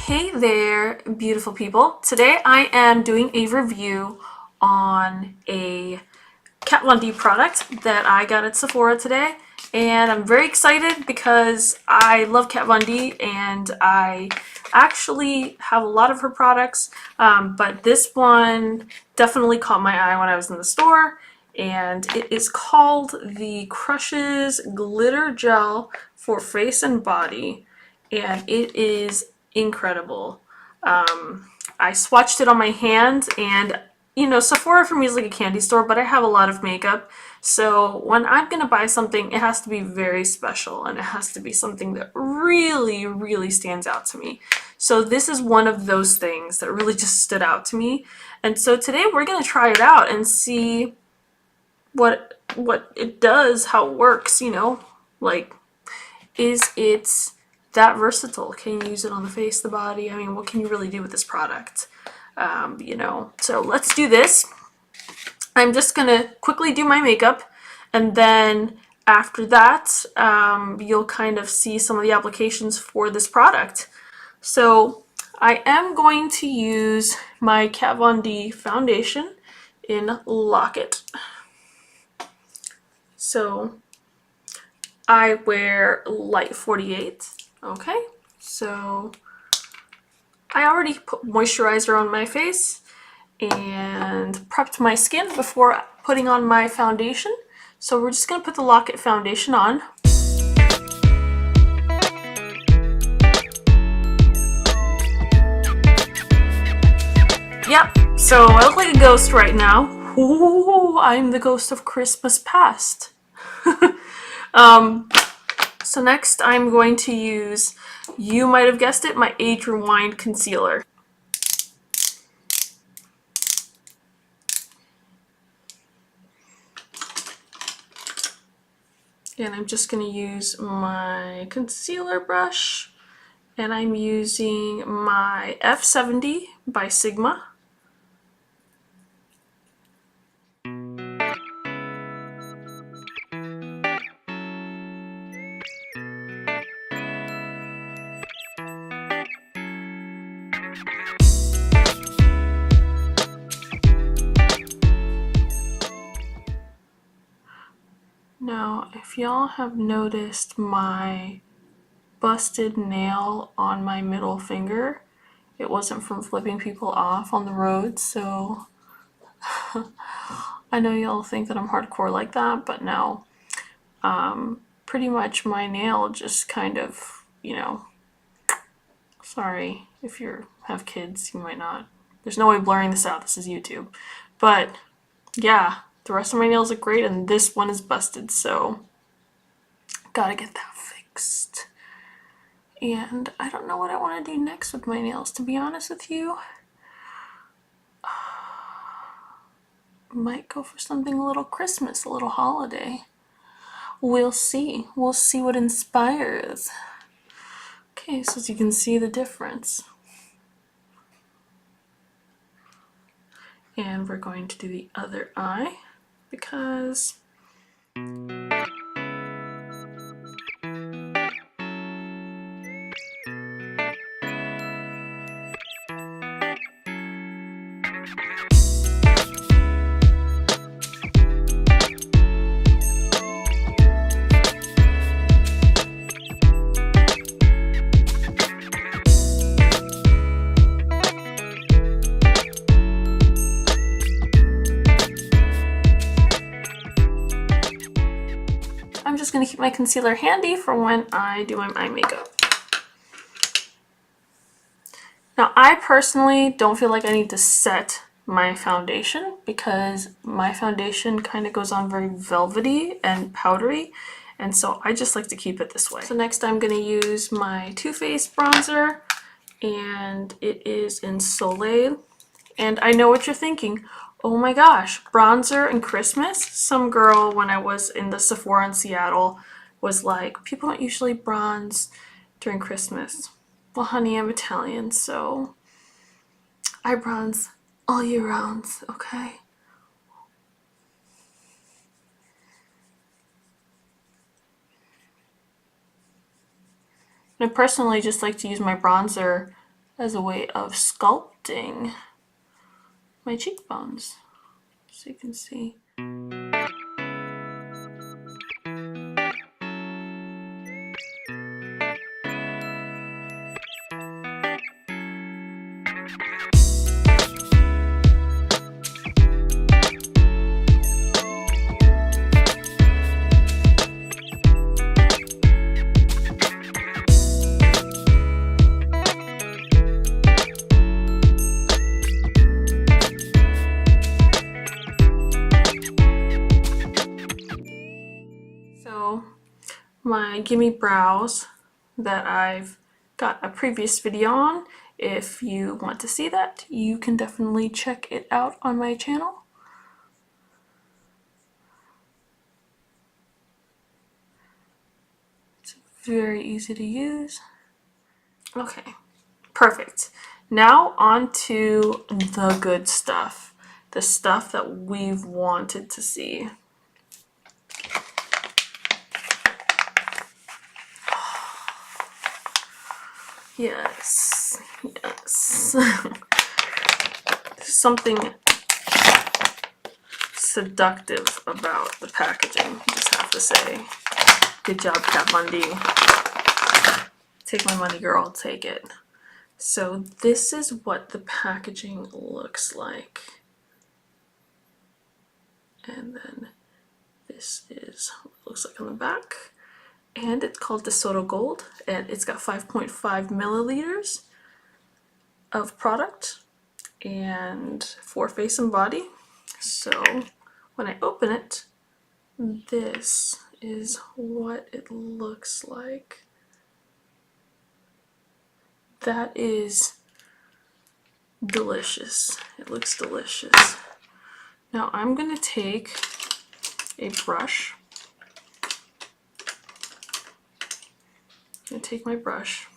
Hey there, beautiful people. Today I am doing a review on a Kat Von D product that I got at Sephora today. And I'm very excited because I love Kat Von D and I actually have a lot of her products. But this one definitely caught my eye when I was in the store. And it is called the Crushes Glitter Gel for Face and Body. And it is incredible. I swatched it on my hand, and you know, Sephora for me is like a candy store, but I have a lot of makeup. So when I'm gonna buy something, it has to be very special and it has to be something that really, really stands out to me. So this is one of those things that really just stood out to me. And so today we're gonna try it out and see what it does, how it works, you know, like is it that versatile? Can you use it on the face, the body? I mean, what can you really do with this product? You know, so let's do this. I'm just gonna quickly do my makeup, and then after that, you'll kind of see some of the applications for this product. So I am going to use my Kat Von D foundation in Lock-It. So I wear light 48. Okay, so I already put moisturizer on my face and prepped my skin before putting on my foundation. So we're just gonna put the Lock-It foundation on. Yep, so I look like a ghost right now. Ooh, I'm the ghost of Christmas past. So next I'm going to use, you might have guessed it, my Age Rewind concealer. And I'm just going to use my concealer brush, and I'm using my F70 by Sigma. Now, if y'all have noticed my busted nail on my middle finger, it wasn't from flipping people off on the road, so I know y'all think that I'm hardcore like that, but no. Pretty much my nail just kind of, you know, sorry if you have kids, you might not. There's no way blurring this out, this is YouTube. But yeah, the rest of my nails look great and this one is busted, so gotta get that fixed. And I don't know what I want to do next with my nails, to be honest with you. Might go for something a little Christmas, a little holiday. We'll see. We'll see what inspires. Okay, so as you can see the difference. And we're going to do the other eye because I'm just going to keep my concealer handy for when I do my eye makeup. Now, I personally don't feel like I need to set my foundation because my foundation kind of goes on very velvety and powdery, and so I just like to keep it this way. So next I'm going to use my Too Faced bronzer, and it is in Soleil. And I know what you're thinking. Oh my gosh, bronzer and Christmas? Some girl when I was in the Sephora in Seattle was like, people don't usually bronze during Christmas. Well, honey, I'm Italian, so I bronze all year round, okay? I personally just like to use my bronzer as a way of sculpting my cheekbones, so you can see. So my gimme brows that I've got a previous video on, if you want to see that, you can definitely check it out on my channel. It's very easy to use. Okay, perfect. Now on to the good stuff, the stuff that we've wanted to see. Yes, yes. There's something seductive about the packaging, I just have to say. Good job, Kat Von D. Take my money, girl, take it. So this is what the packaging looks like. And then this is what it looks like on the back. And it's called Tesoro Gold, and it's got 5.5 milliliters of product and for face and body. So when I open it, this is what it looks like. That is delicious. It looks delicious. Now I'm gonna take a brush. I'm gonna take my brush.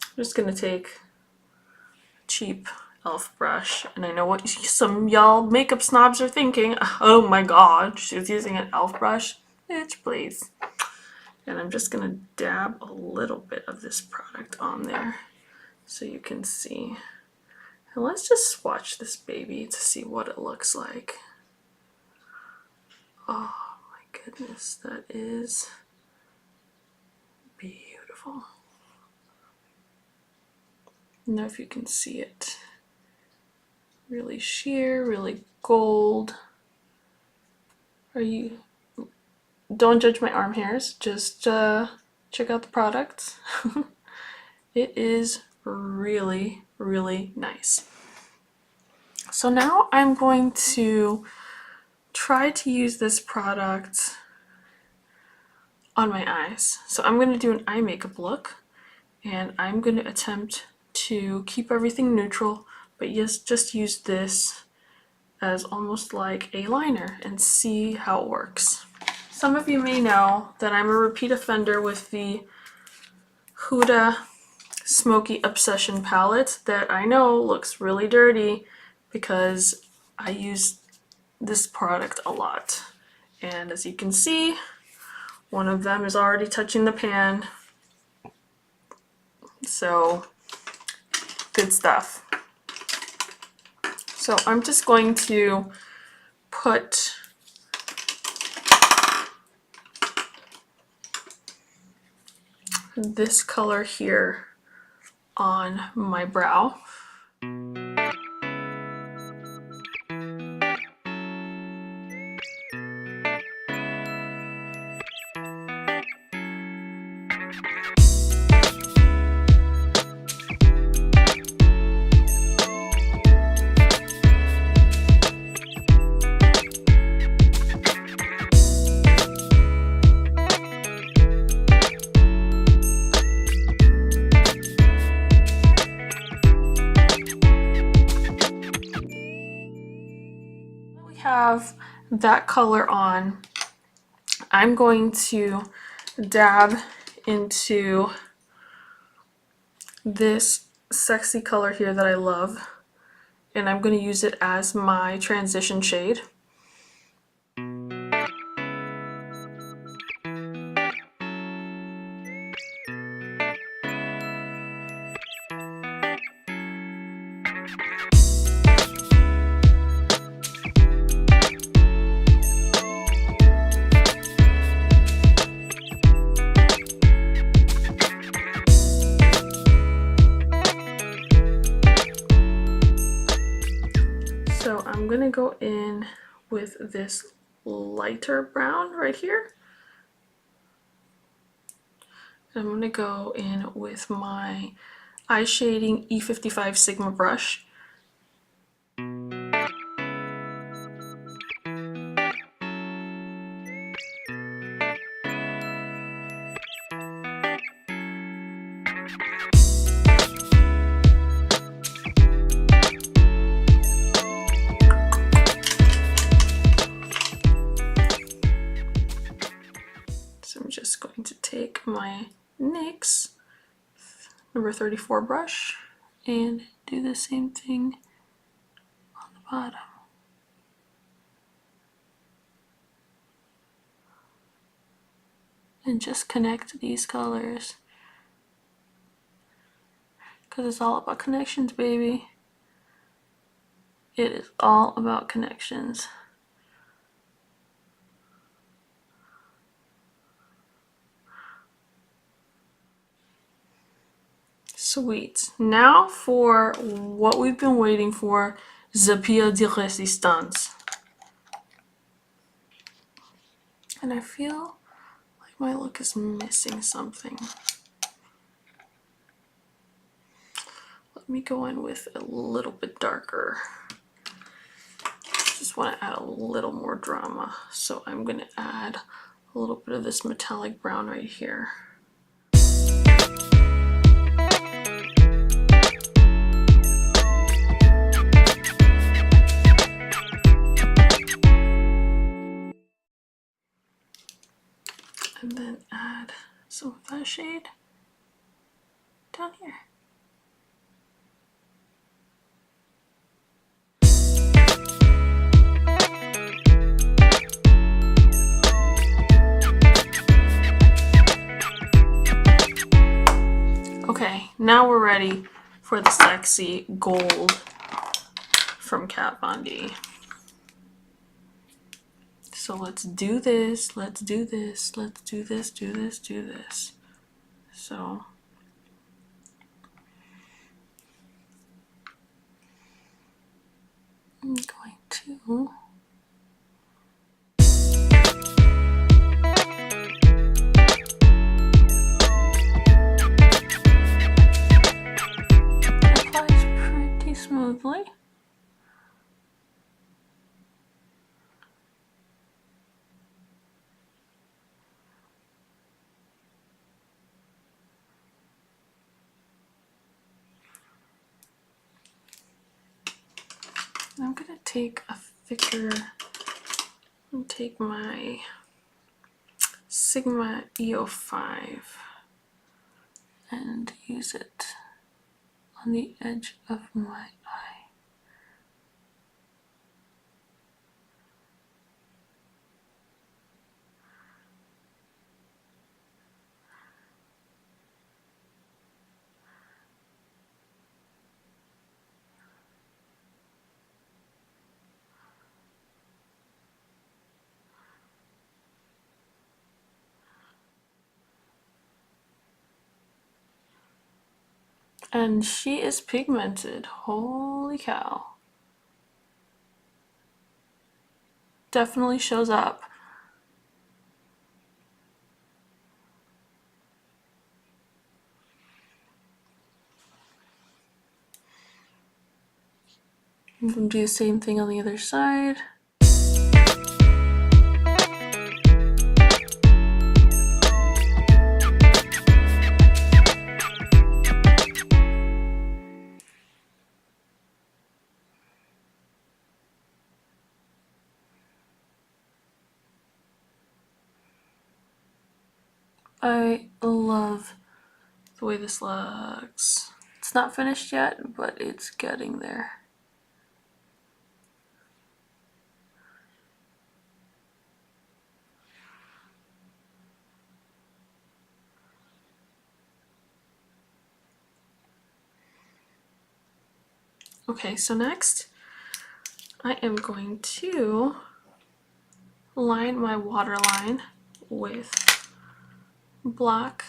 I'm just gonna take a cheap e.l.f. brush, and I know what some y'all makeup snobs are thinking. Oh my god, she's using an e.l.f. brush. Bitch, please. And I'm just gonna dab a little bit of this product on there so you can see. And let's just swatch this baby to see what it looks like. Oh my goodness, that is beautiful. I don't know if you can see it. Really sheer, really gold. Don't judge my arm hairs, just check out the product. It is really, really nice. So now I'm going to try to use this product on my eyes. So I'm going to do an eye makeup look, and I'm going to attempt to keep everything neutral, but yes, just use this as almost like a liner and see how it works. Some of you may know that I'm a repeat offender with the Huda Smoky Obsession palette that I know looks really dirty because I use this product a lot. And as you can see, one of them is already touching the pan. So, good stuff. So I'm just going to put this color here on my brow. Have that color on, I'm going to dab into this sexy color here that I love, and I'm going to use it as my transition shade. go in with this lighter brown right here. I'm going to go in with my eye shading E55 Sigma brush. So I'm just going to take my NYX number 34 brush and do the same thing on the bottom. And just connect these colors. Because it's all about connections, baby. It is all about connections. Sweet. Now for what we've been waiting for, the pièce de résistance. And I feel like my look is missing something. Let me go in with a little bit darker. Just want to add a little more drama. So I'm going to add a little bit of this metallic brown right here. And then add some of that shade down here. Okay, now we're ready for the sexy gold from Kat Von D. So let's do this, let's do this, let's do this, do this, do this. So I'm going to apply it pretty smoothly. I'm gonna take a thicker, and take my Sigma EO5 and use it on the edge of my eye. And she is pigmented. Holy cow. Definitely shows up. I'm going to do the same thing on the other side. I love the way this looks. It's not finished yet, but it's getting there. Okay, so next I am going to line my waterline with black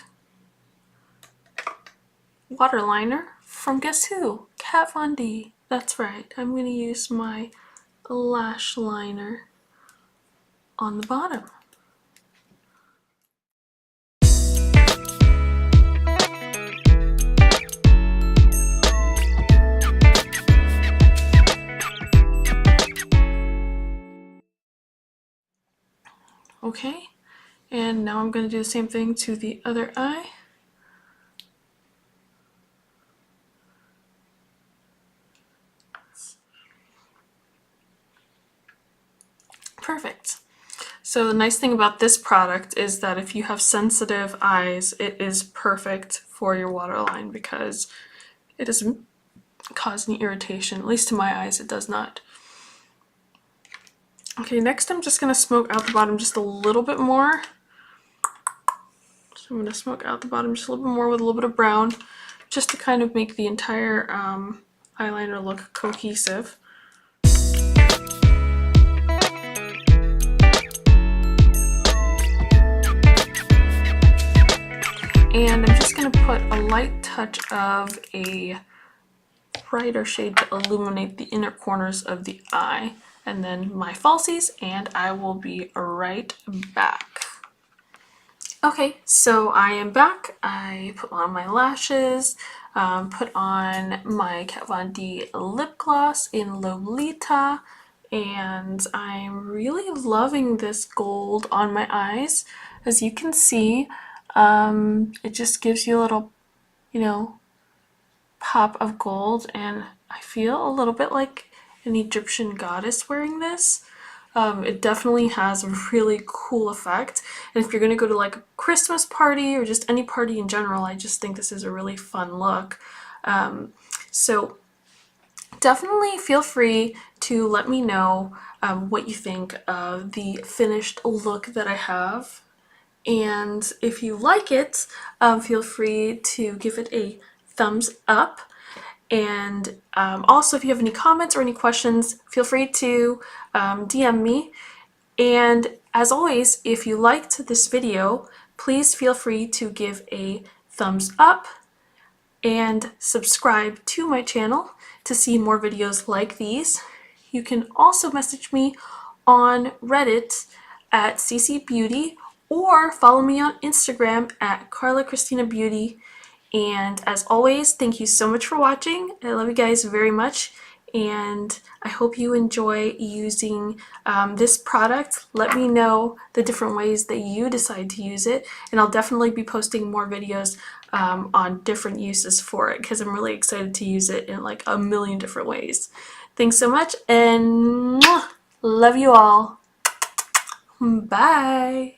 waterliner from guess who? Kat Von D. That's right. I'm going to use my lash liner on the bottom. Okay, and now I'm going to do the same thing to the other eye. Perfect. So the nice thing about this product is that if you have sensitive eyes, it is perfect for your waterline because it doesn't cause any irritation. At least to my eyes, it does not. Okay, next I'm just going to smoke out the bottom just a little bit more. So I'm going to smoke out the bottom just a little bit more with a little bit of brown, just to kind of make the entire eyeliner look cohesive. And I'm just going to put a light touch of a brighter shade to illuminate the inner corners of the eye, and then my falsies, and I will be right back. Okay, so I am back. I put on my lashes, put on my Kat Von D lip gloss in Lolita, and I'm really loving this gold on my eyes. As you can see, it just gives you a little, pop of gold, and I feel a little bit like an Egyptian goddess wearing this. It definitely has a really cool effect, and if you're going to go to like a Christmas party or just any party in general, I just think this is a really fun look. So definitely feel free to let me know what you think of the finished look that I have. And if you like it, feel free to give it a thumbs up. And also, if you have any comments or any questions, feel free to DM me. And as always, if you liked this video, please feel free to give a thumbs up and subscribe to my channel to see more videos like these. You can also message me on Reddit at ccbeauty or follow me on Instagram at Carla Christina Beauty. And as always, thank you so much for watching. I love you guys very much, and I hope you enjoy using this product. Let me know the different ways that you decide to use it, and I'll definitely be posting more videos on different uses for it because I'm really excited to use it in like a million different ways. Thanks so much, and love you all. Bye.